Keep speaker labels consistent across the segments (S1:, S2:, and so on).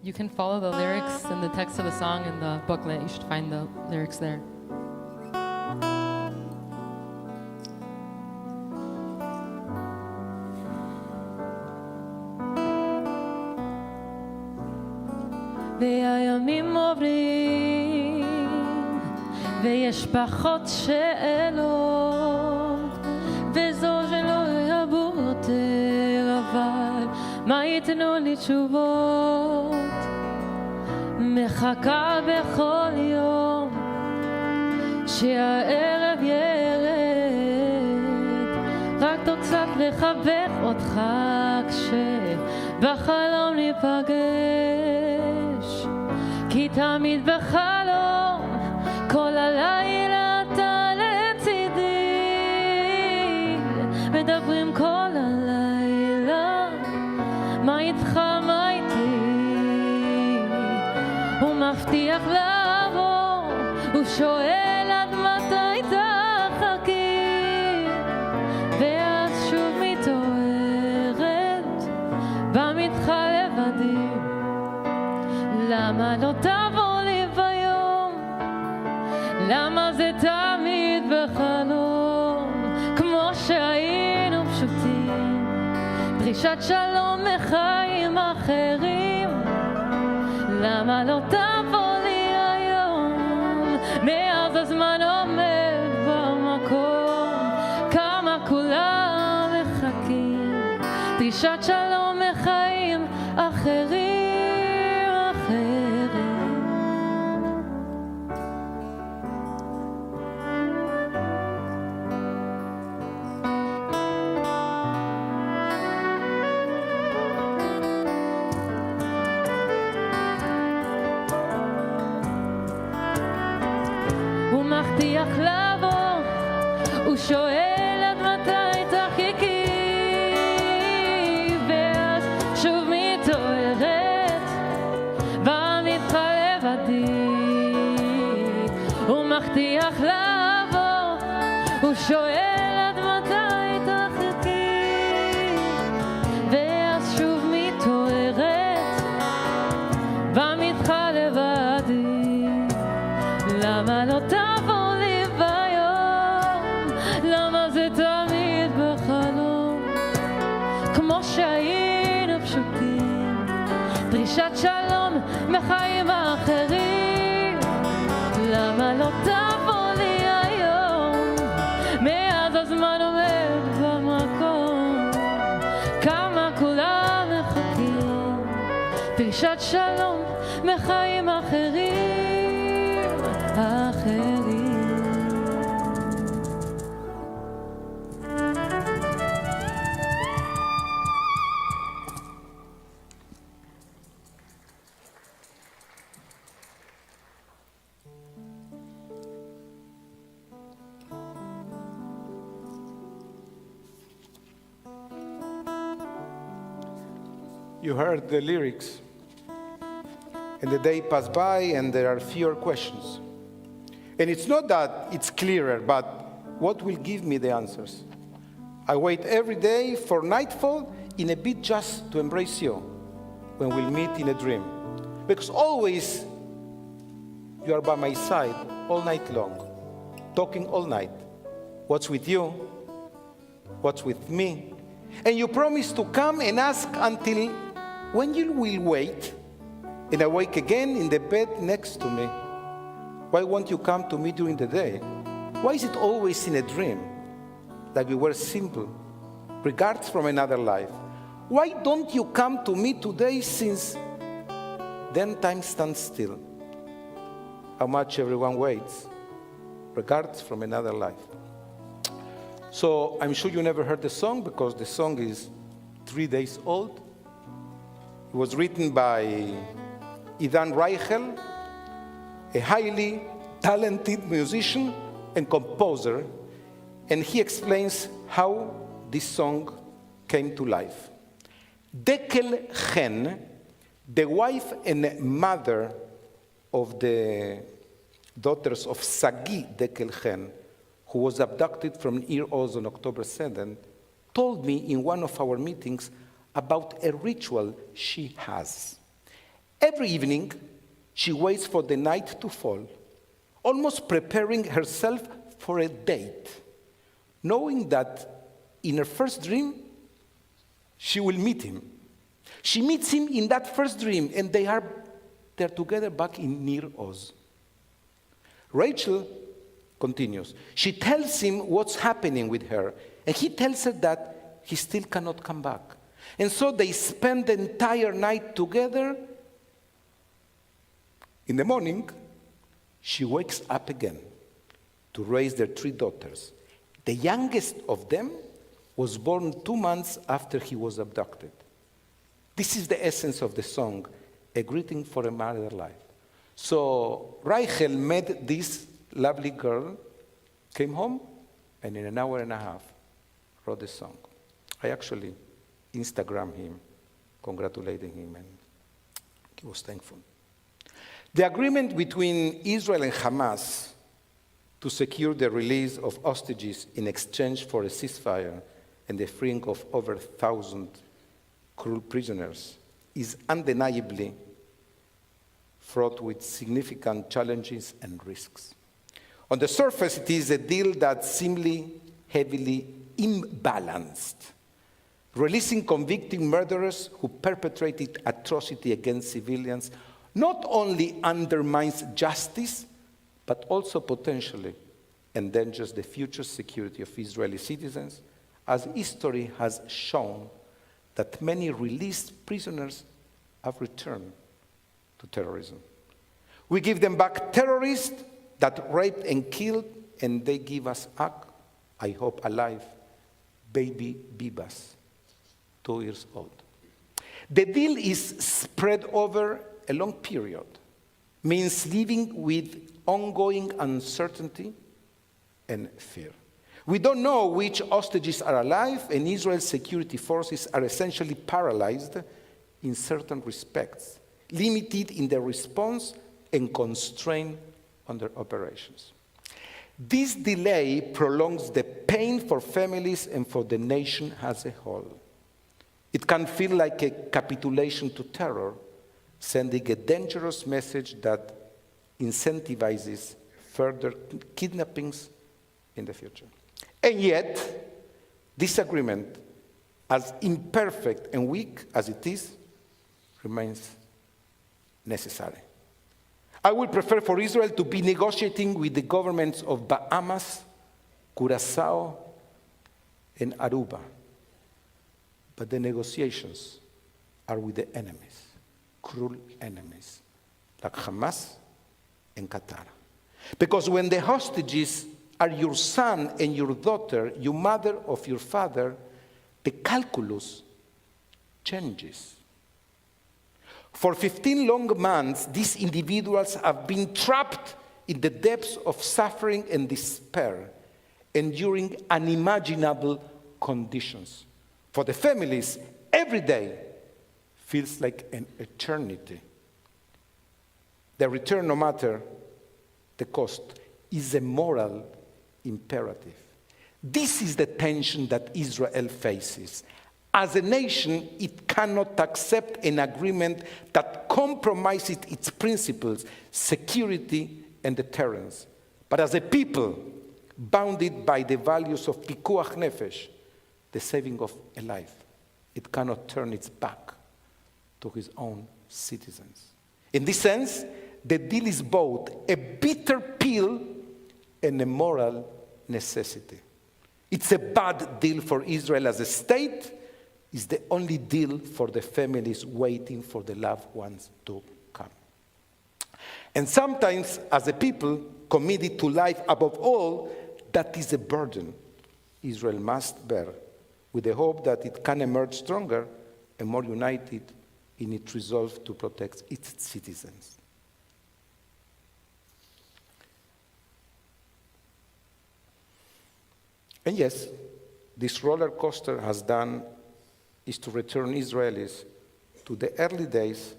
S1: You can follow the lyrics and the text of the song in the booklet. You should find the lyrics there.
S2: והימים עוברים ויש פחות שאלות וזו שלא יבוא יותר אבל מה ייתנו לי תשובות מחכה בכל יום שהערב ירד רק תוך קצת לחבק אותך כשבחלום ניפגש כי תמיד בחלום כל הלילה אתה לצידי מדברים כל הלילה מה איתך מה איתי הוא מבטיח לבוא הוא שואל עד מתי תחכי ואז שוב מתעוררת בם איתך לבדי למה לא תבוא לי ביום למה זה תמיד בחלום כמו שהיינו פשוטים דרישת שלום מחיים אחרים למה לא תבוא לי היום מאז הזמן עומד במקום כמה כולם מחכים דרישת שלום מחיים אחרים מבטיח לבוא, הוא שואל עד מתי תחכי, ואז שוב מתעוררת, במבחר לבדי. הוא מבטיח לבוא, הוא שואל עד מתי תחכי, ואז שוב מתעוררת, במבחר לבדי. למה לא תבוא לי ביום? למה זה תמיד בחלום? כמו שהיינו פשוטים, דרישת שלום מחיים אחרים. למה לא תבוא לי היום? מאז הזמן עומד במקום, כמה כולם מחכים, דרישת שלום מחיים אחרים.
S3: You heard the lyrics, and the day passed by, and there are fewer questions. And it's not that it's clearer, but what will give me the answers? I wait every day for nightfall in a bid just to embrace you when we'll meet in a dream. Because always you are by my side all night long, talking all night. What's with you? What's with me? And you promise to come and ask until when you will wait and awake again in the bed next to me. Why won't you come to me during the day? Why is it always in a dream, like we were simple, regards from another life? Why don't you come to me today, since then time stands still? How much everyone waits, regards from another life. So I'm sure you never heard the song, because the song is 3 days old. It was written by Idan Reichel, a highly talented musician and composer, and he explains how this song came to life. Dekel Chen, the wife and mother of the daughters of Sagi Dekel Chen, who was abducted from Nir Oz on October 7th, told me in one of our meetings about a ritual she has. Every evening, she waits for the night to fall, almost preparing herself for a date, knowing that in her first dream, she will meet him. She meets him in that first dream, and they're together back in Nir Oz. Rachel continues. She tells him what's happening with her, and he tells her that he still cannot come back. And so they spend the entire night together. In the morning, she wakes up again to raise their 3 daughters. The youngest of them was born 2 months after he was abducted. This is the essence of the song, A Greeting for a Married Life. So Rachel met this lovely girl, came home, and in an hour and a half wrote the song. I actually Instagrammed him, congratulating him, and he was thankful. The agreement between Israel and Hamas to secure the release of hostages in exchange for a ceasefire and the freeing of over 1,000 cruel prisoners is undeniably fraught with significant challenges and risks. On the surface, it is a deal that seems heavily imbalanced, releasing convicted murderers who perpetrated atrocity against civilians not only undermines justice, but also potentially endangers the future security of Israeli citizens, as history has shown that many released prisoners have returned to terrorism. We give them back terrorists that raped and killed, and they give us back, I hope alive, baby Bibas, 2 years old. The deal is spread over a long period, means living with ongoing uncertainty and fear. We don't know which hostages are alive, and Israel's security forces are essentially paralyzed in certain respects, limited in their response and constrained on their operations. This delay prolongs the pain for families and for the nation as a whole. It can feel like a capitulation to terror, sending a dangerous message that incentivizes further kidnappings in the future. And yet, this agreement, as imperfect and weak as it is, remains necessary. I would prefer for Israel to be negotiating with the governments of Bahamas, Curacao, and Aruba. But the negotiations are with the enemies, cruel enemies, like Hamas and Qatar. Because when the hostages are your son and your daughter, you mother of your father, the calculus changes. For 15 long months, these individuals have been trapped in the depths of suffering and despair, enduring unimaginable conditions. For the families, every day feels like an eternity. The return, no matter the cost, is a moral imperative. This is the tension that Israel faces. As a nation, it cannot accept an agreement that compromises its principles, security, and deterrence. But as a people, bounded by the values of pikuach nefesh, the saving of a life, it cannot turn its back to his own citizens. In this sense, the deal is both a bitter pill and a moral necessity. It's a bad deal for Israel as a state. It's the only deal for the families waiting for the loved ones to come. And sometimes, as a people committed to life above all, that is a burden Israel must bear, with the hope that it can emerge stronger and more united in its resolve to protect its citizens. And yes, this roller coaster has done is to return Israelis to the early days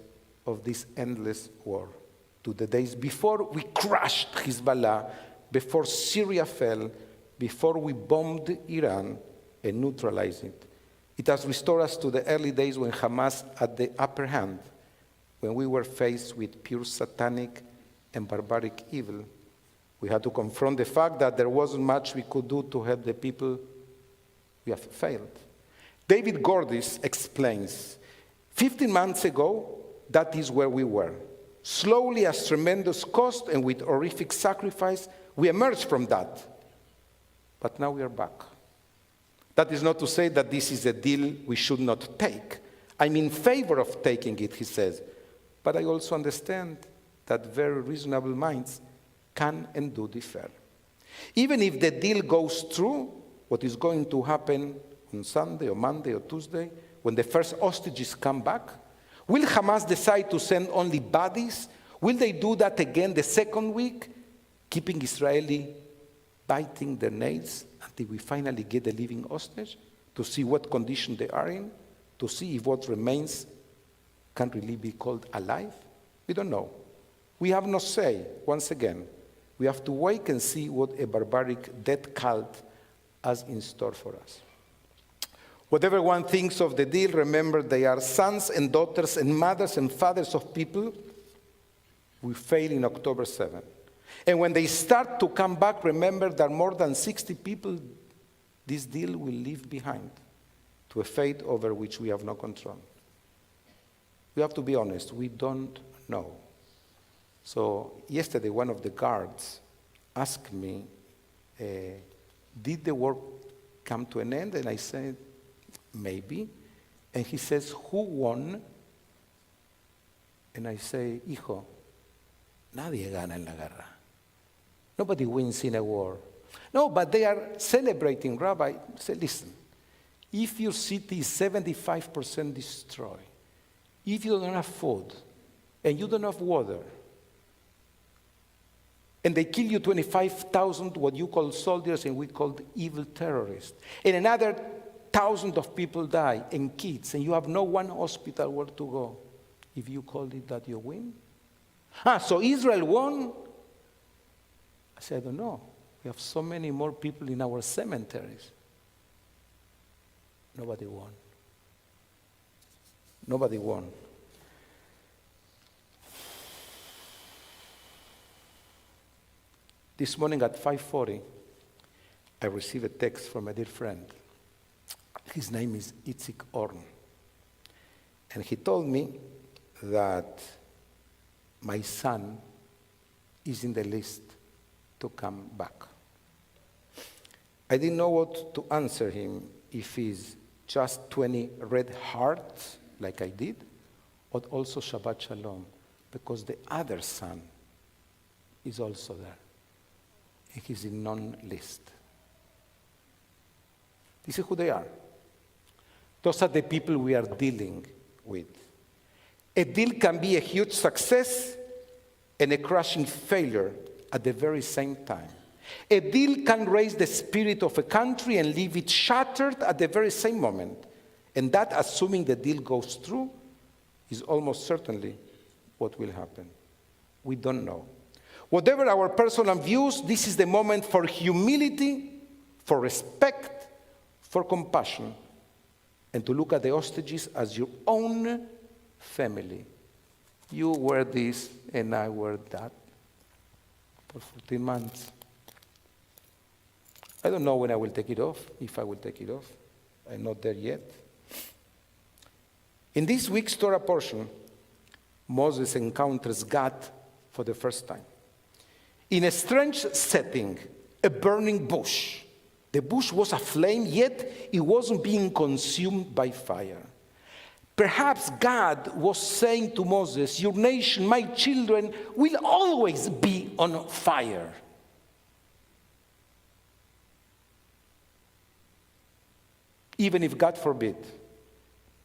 S3: of this endless war, to the days before we crushed Hezbollah, before Syria fell, before we bombed Iran and neutralized it. It has restored us to the early days when Hamas had the upper hand when we were faced with pure satanic and barbaric evil. We had to confront the fact that there wasn't much we could do to help the people. We have failed. David Gordis explains, 15 months ago, that is where we were. Slowly, at tremendous cost and with horrific sacrifice, we emerged from that. But now we are back. That is not to say that this is a deal we should not take. I'm in favor of taking it, he says. But I also understand that very reasonable minds can and do differ. Even if the deal goes through, what is going to happen on Sunday or Monday or Tuesday, when the first hostages come back, will Hamas decide to send only bodies? Will they do that again the second week, keeping Israeli biting their nails until we finally get a living hostage, to see what condition they are in, to see if what remains can really be called alive? We don't know. We have no say, once again. We have to wait and see what a barbaric death cult has in store for us. Whatever one thinks of the deal, remember they are sons and daughters and mothers and fathers of people we failed in October 7. And when they start to come back, remember that more than 60 people this deal will leave behind to a fate over which we have no control. We have to be honest, we don't know. So yesterday, one of the guards asked me, did the war come to an end? And I said, maybe. And he says, who won? And I say, hijo, nadie gana en la guerra. Nobody wins in a war. No, but they are celebrating, Rabbi. I said, listen, if your city is 75% destroyed, if you don't have food, and you don't have water, and they kill you 25,000, what you call soldiers, and we call evil terrorists, and another 1,000 of people die, and kids, and you have no one hospital where to go, if you call it that you win? So Israel won? I said, I don't know. We have so many more people in our cemeteries. Nobody won. Nobody won. This morning at 5:40, I received a text from a dear friend. His name is Itzik Orn. And he told me that my son is in the list to come back. I didn't know what to answer him, if he's just 20 red hearts, like I did, or also Shabbat Shalom, because the other son is also there. And he's in non-list. This is who they are. Those are the people we are dealing with. A deal can be a huge success and a crushing failure at the very same time. A deal can raise the spirit of a country and leave it shattered at the very same moment. And that, assuming the deal goes through, is almost certainly what will happen. We don't know. Whatever our personal views, this is the moment for humility, for respect, for compassion, and to look at the hostages as your own family. You wear this and I wear that for 14 months. I don't know when I will take it off, if I will take it off. I'm not there yet. In this week's Torah portion, Moses encounters God for the first time. In a strange setting, a burning bush. The bush was aflame, yet it wasn't being consumed by fire. Perhaps God was saying to Moses, your nation, my children, will always be on fire. Even if, God forbid,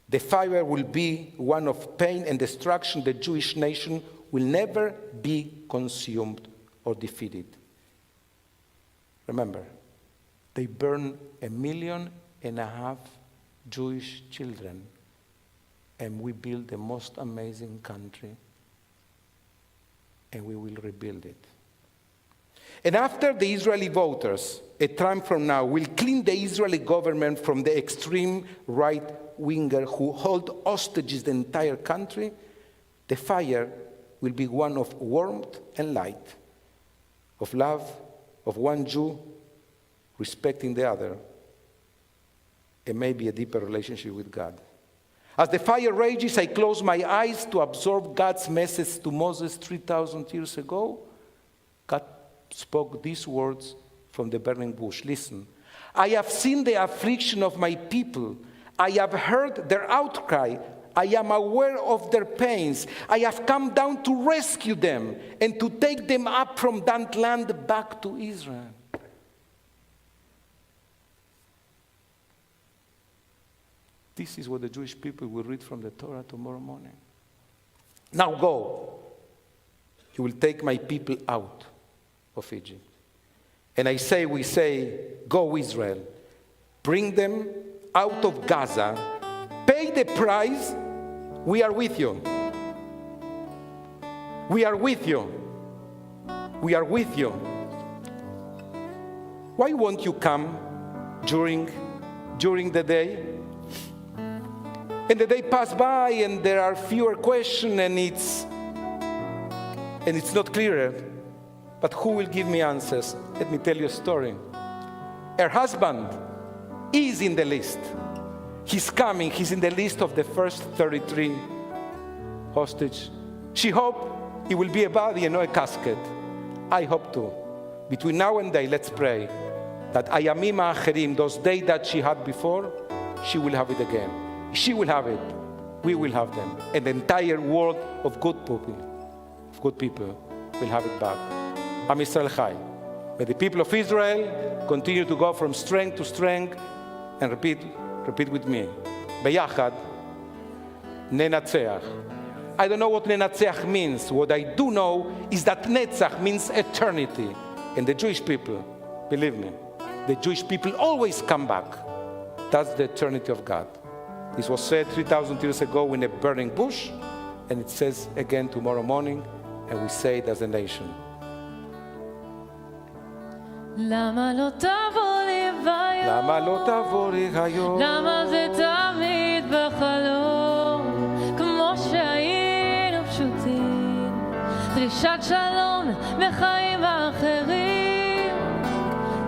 S3: the fire will be one of pain and destruction, the Jewish nation will never be consumed or defeated. Remember, they burned 1.5 million Jewish children, and we built the most amazing country, and we will rebuild it. And after the Israeli voters, a time from now, will clean the Israeli government from the extreme right-winger who hold hostages the entire country, The fire will be one of warmth and light, of love, of one Jew respecting the other, and maybe a deeper relationship with God. As the fire rages, I close my eyes to absorb God's message to Moses 3,000 years ago. God spoke these words from the burning bush. Listen, I have seen the affliction of my people. I have heard their outcry. I am aware of their pains. I have come down to rescue them and to take them up from that land back to Israel. This is what the Jewish people will read from the Torah tomorrow morning. Now go. You will take my people out of Egypt. And we say, go Israel. Bring them out of Gaza. Pay the price. We are with you. We are with you. We are with you. Why won't you come during the day? And the day passed by and there are fewer questions and it's not clearer. But who will give me answers? Let me tell you a story. Her husband is in the list. He's coming. He's in the list of the first 33 hostage. She hoped it will be a body and not a casket. I hope too. Between now and then, let's pray that Ayamim Acherim, those days that she had before, she will have it again. She will have it. We will have them. And the entire world of good people will have it back. Am Yisrael Chai. May the people of Israel continue to go from strength to strength. And repeat with me. Beyachad, Nenatzeach. I don't know what Nenatzeach means. What I do know is that Netzach means eternity. And the Jewish people, believe me, the Jewish people always come back. That's the eternity of God. This was said 3,000 years ago in a burning bush, and it says again tomorrow morning, and we say it as a nation.
S2: למה לא תבוא לי ביום?
S3: למה לא תבוא לי היום?
S2: למה זה תמיד בחלום? כמו שהיינו פשוטים, דרישת שלום וחיים אחרים.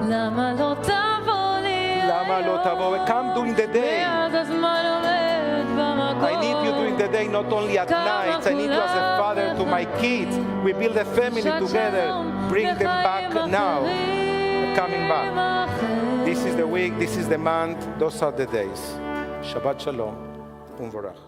S2: למה לא תבוא לי היום?
S3: למה לא תבוא? Come during the day.
S2: ואז הזמן עומד במקום.
S3: I need you during the day, not only at night. I need you as a father to my kids. We build a family together. Bring them back now. Coming back. This is the week, this is the month, those are the days. Shabbat Shalom, Umvorach.